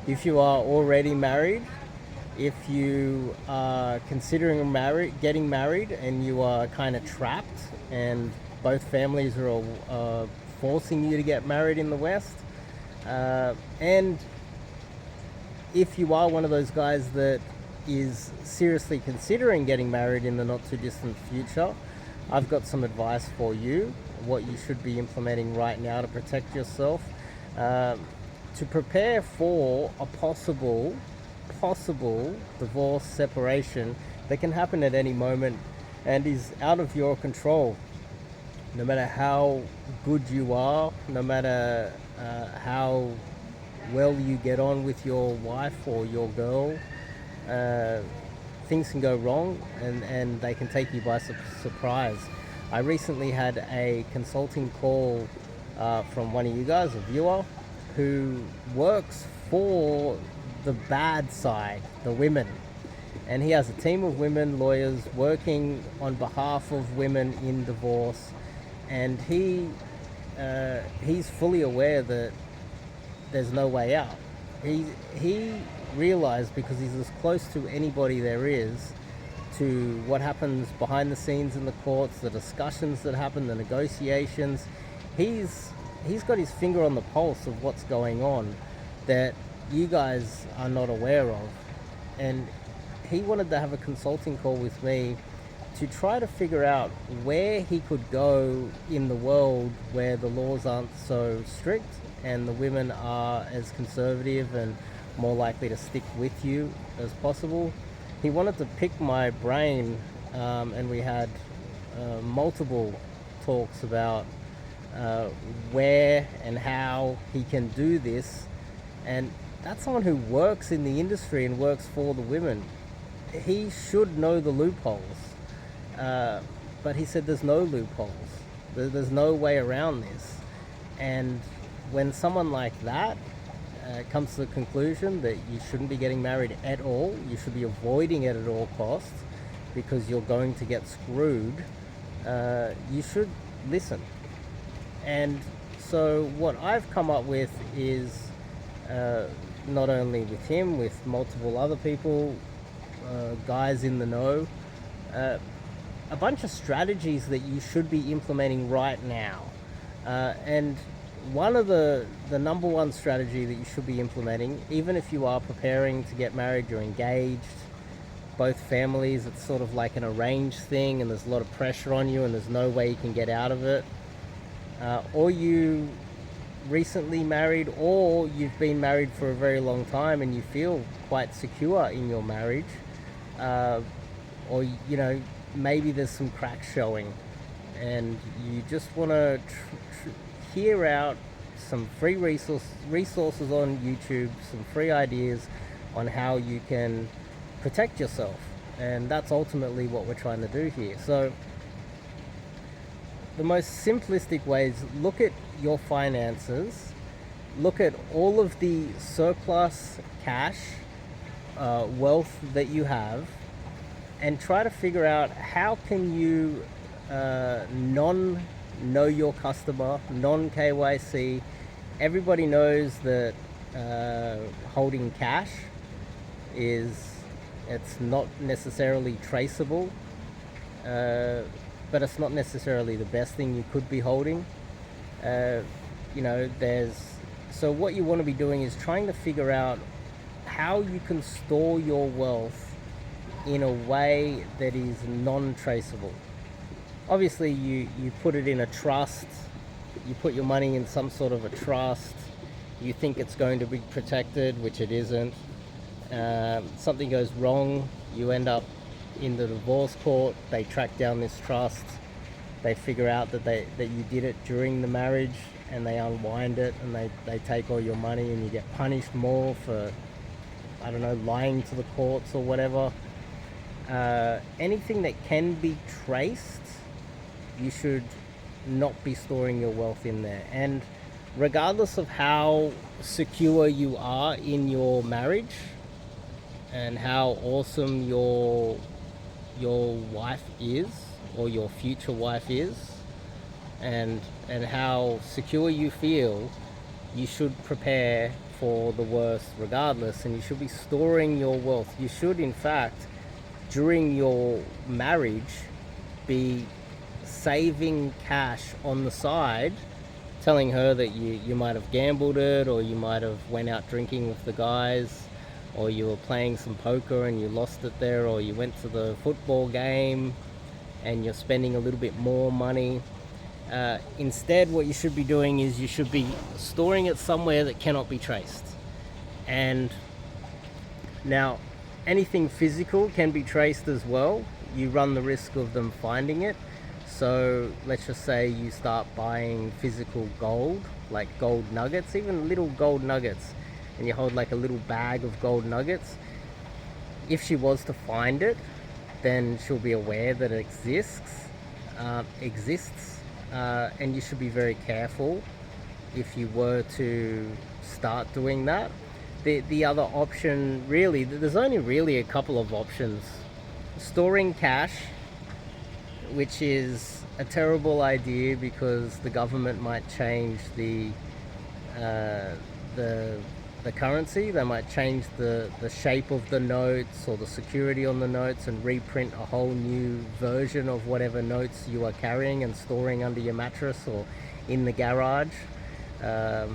If you are already married, if you are considering getting married and you are kind of trapped and both families are forcing you to get married in the West, and if you are one of those guys that is seriously considering getting married in the not too distant future, I've got some advice for you, what you should be implementing right now to protect yourself, um, to prepare for a possible divorce separation that can happen at any moment and is out of your control. No matter how good you are, no matter how well you get on with your wife or your girl, uh, things can go wrong and they can take you by surprise. I recently had a consulting call from one of you guys, a viewer, who works for the bad side, the women. And he has a team of women lawyers working on behalf of women in divorce. And he's fully aware that there's no way out. He realized, because he's as close to anybody there is to what happens behind the scenes in the courts, the discussions that happen, the negotiations, he's got his finger on the pulse of what's going on that you guys are not aware of. And he wanted to have a consulting call with me to try to figure out where he could go in the world where the laws aren't so strict and the women are as conservative and more likely to stick with you as possible. He wanted to pick my brain, and we had multiple talks about where and how he can do this. And that's someone who works in the industry and works for the women. He should know the loopholes. But he said there's no loopholes. There's no way around this. And when someone like that comes to the conclusion that you shouldn't be getting married at all, you should be avoiding it at all costs because you're going to get screwed, you should listen. And so what I've come up with is, not only with him, with multiple other people, guys in the know, a bunch of strategies that you should be implementing right now. And one of the number one strategy that you should be implementing, even if you are preparing to get married, you're engaged, both families, it's sort of like an arranged thing and there's a lot of pressure on you and there's no way you can get out of it. Or you recently married, or you've been married for a very long time and you feel quite secure in your marriage, or maybe there's some cracks showing and you just want to hear out some free resources on YouTube, some free ideas on how you can protect yourself. And that's ultimately what we're trying to do here. So the most simplistic way is look at your finances, look at all of the surplus cash, wealth that you have, and try to figure out how can you know your customer, non-KYC. Everybody knows that holding cash it's not necessarily traceable, but it's not necessarily the best thing you could be holding. So what you want to be doing is trying to figure out how you can store your wealth in a way that is non-traceable. Obviously, you put it in a trust, you put your money in some sort of a trust, you think it's going to be protected, which it isn't. Something goes wrong, you end up in the divorce court, they track down this trust, they figure out that you did it during the marriage, and they unwind it and they take all your money and you get punished more for, I don't know, lying to the courts or whatever. Anything that can be traced, you should not be storing your wealth in there. And regardless of how secure you are in your marriage and how awesome your wife is, or your future wife is, and how secure you feel, you should prepare for the worst regardless, and you should be storing your wealth. You should, in fact, during your marriage, be saving cash on the side, telling her that you might have gambled it, or you might have went out drinking with the guys, or you were playing some poker and you lost it there, or you went to the football game and you're spending a little bit more money. Instead, what you should be doing is you should be storing it somewhere that cannot be traced. And now, anything physical can be traced as well. You run the risk of them finding it. So let's just say you start buying physical gold, like gold nuggets, even little gold nuggets, and you hold like a little bag of gold nuggets. If she was to find it, then she'll be aware that it exists, and you should be very careful if you were to start doing that. The other option, really, there's only really a couple of options. Storing cash, which is a terrible idea because the government might change the currency. They might change the shape of the notes or the security on the notes and reprint a whole new version of whatever notes you are carrying and storing under your mattress or in the garage. The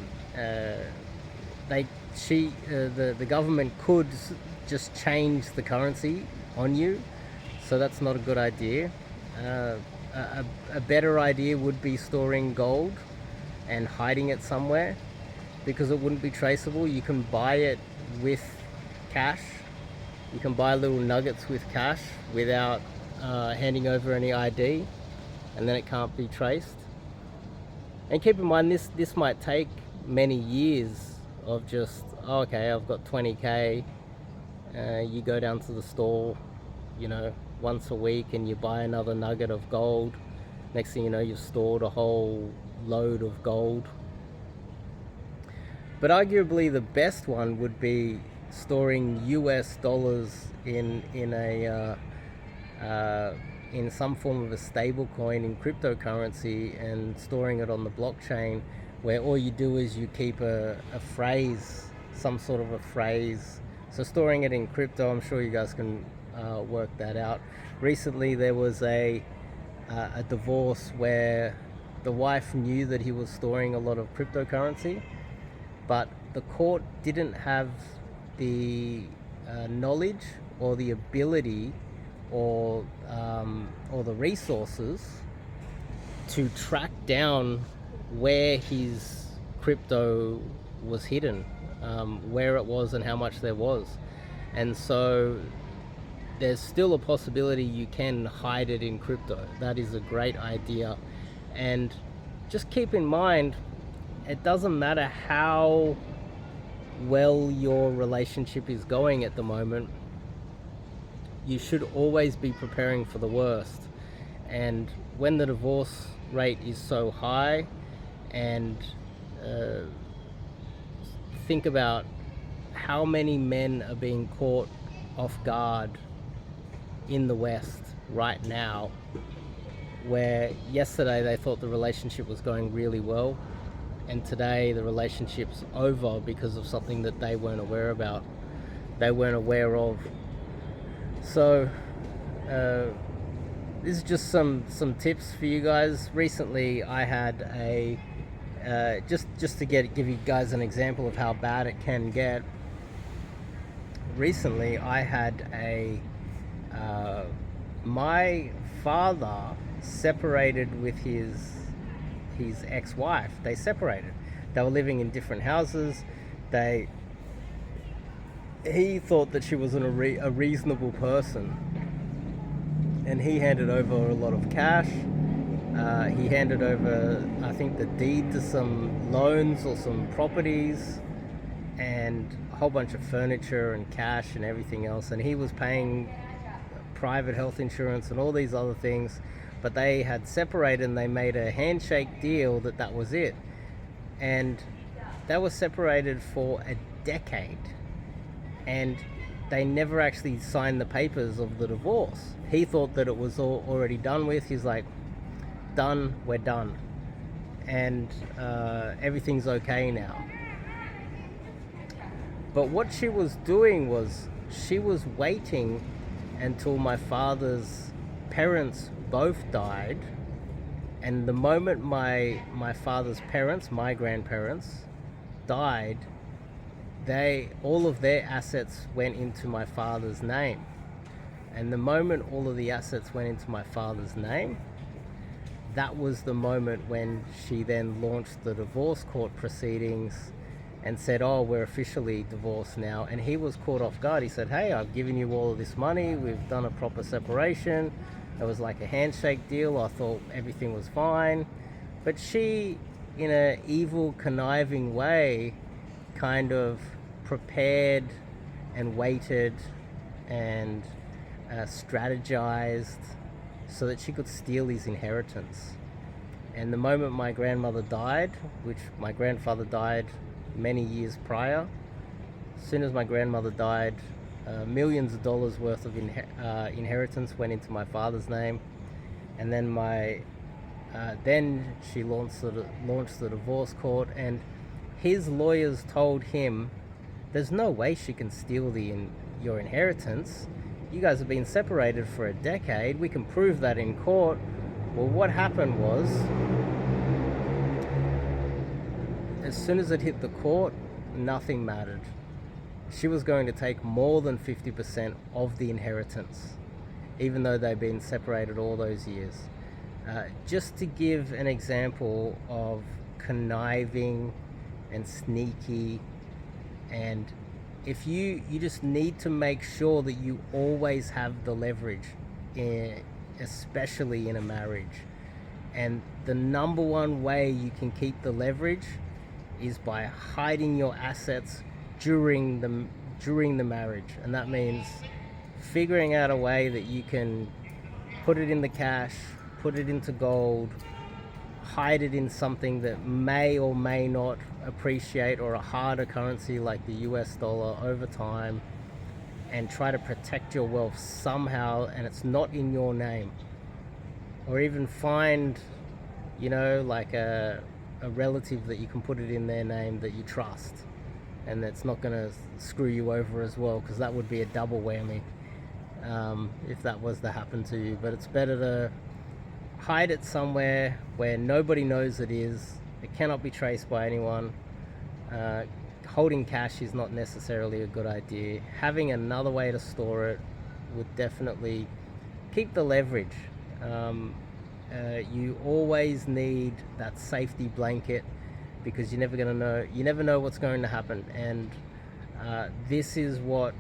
government could just change the currency on you, so that's not a good idea. A better idea would be storing gold and hiding it somewhere, because it wouldn't be traceable. You can buy it with cash. You can buy little nuggets with cash without handing over any ID, and then it can't be traced. And keep in mind, this might take many years of just, oh, okay, I've got 20k. You go down to the store, once a week, and you buy another nugget of gold. Next thing you know, you've stored a whole load of gold. But arguably the best one would be storing US dollars in some form of a stable coin in cryptocurrency, and storing it on the blockchain, where all you do is you keep a phrase, some sort of a phrase. So storing it in crypto, I'm sure you guys can work that out. Recently there was a divorce where the wife knew that he was storing a lot of cryptocurrency, but the court didn't have the knowledge or the ability or the resources to track down where his crypto was hidden, where it was and how much there was. And so there's still a possibility you can hide it in crypto. That is a great idea. And just keep in mind, it doesn't matter how well your relationship is going at the moment, you should always be preparing for the worst. And when the divorce rate is so high, and think about how many men are being caught off guard in the West right now, where yesterday they thought the relationship was going really well, and today the relationship's over because of something that they weren't aware of. So this is just some tips for you guys. Recently I had a just to give you guys an example of how bad it can get. Recently I had my father separated with his ex-wife. They separated. They were living in different houses. He thought that she was a reasonable person, and he handed over a lot of cash. He handed over, I think, the deed to some loans or some properties, and a whole bunch of furniture and cash and everything else. And he was paying private health insurance and all these other things. But they had separated, and they made a handshake deal that was it. And they were separated for a decade, and they never actually signed the papers of the divorce. He thought that it was already done with. He's like, done, we're done, and everything's okay now. But what she was doing was she was waiting until my father's parents both died, and the moment my father's parents, my grandparents, died, they all of their assets went into my father's name. And the moment all of the assets went into my father's name, that was the moment when she then launched the divorce court proceedings and said, oh, we're officially divorced now. And he was caught off guard. He said, hey, I've given you all of this money, we've done a proper separation, it was like a handshake deal, I thought everything was fine. But she, in an evil, conniving way, kind of prepared and waited and strategized so that she could steal his inheritance. And the moment my grandmother died, which my grandfather died many years prior, as soon as my grandmother died, millions of dollars worth of inheritance went into my father's name. And then then she launched the divorce court, and his lawyers told him, there's no way she can steal your inheritance. You guys have been separated for a decade. We can prove that in court. Well, what happened was, as soon as it hit the court, nothing mattered. She was going to take more than 50% of the inheritance, even though they'd been separated all those years. Just to give an example of conniving and sneaky, and if you just need to make sure that you always have the leverage, especially in a marriage. And the number one way you can keep the leverage is by hiding your assets during the marriage. And that means figuring out a way that you can put it in the cash, put it into gold, hide it in something that may or may not appreciate, or a harder currency like the US dollar over time, and try to protect your wealth somehow, and it's not in your name. Or even find, like a relative that you can put it in their name that you trust, and that's not going to screw you over as well, because that would be a double whammy if that was to happen to you. But it's better to hide it somewhere where nobody knows it is. It cannot be traced by anyone. Holding cash is not necessarily a good idea. Having another way to store it would definitely keep the leverage. You always need that safety blanket, because you never know what's going to happen. And this is what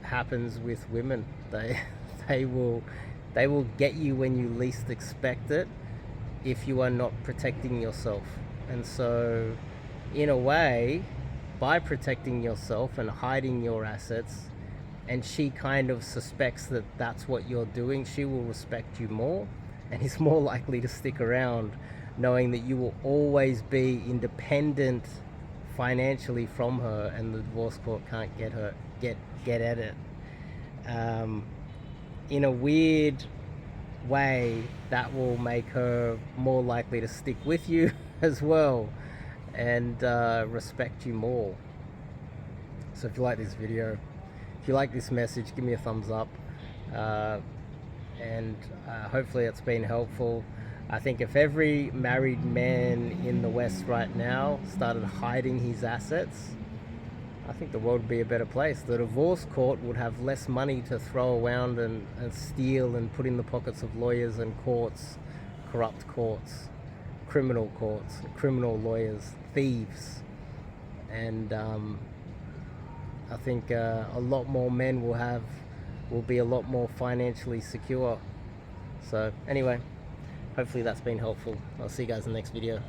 happens with women. They will get you when you least expect it if you are not protecting yourself. And so, in a way, by protecting yourself and hiding your assets, and she kind of suspects that that's what you're doing, she will respect you more and is more likely to stick around, knowing that you will always be independent financially from her, and the divorce court can't get at it. In a weird way, that will make her more likely to stick with you as well, and respect you more. So if you like this video, if you like this message, give me a thumbs up, and hopefully it's been helpful. I think if every married man in the West right now started hiding his assets, I think the world would be a better place. The divorce court would have less money to throw around and steal and put in the pockets of lawyers and courts, corrupt courts, criminal lawyers, thieves. And I think a lot more men will be a lot more financially secure. So anyway, hopefully that's been helpful. I'll see you guys in the next video.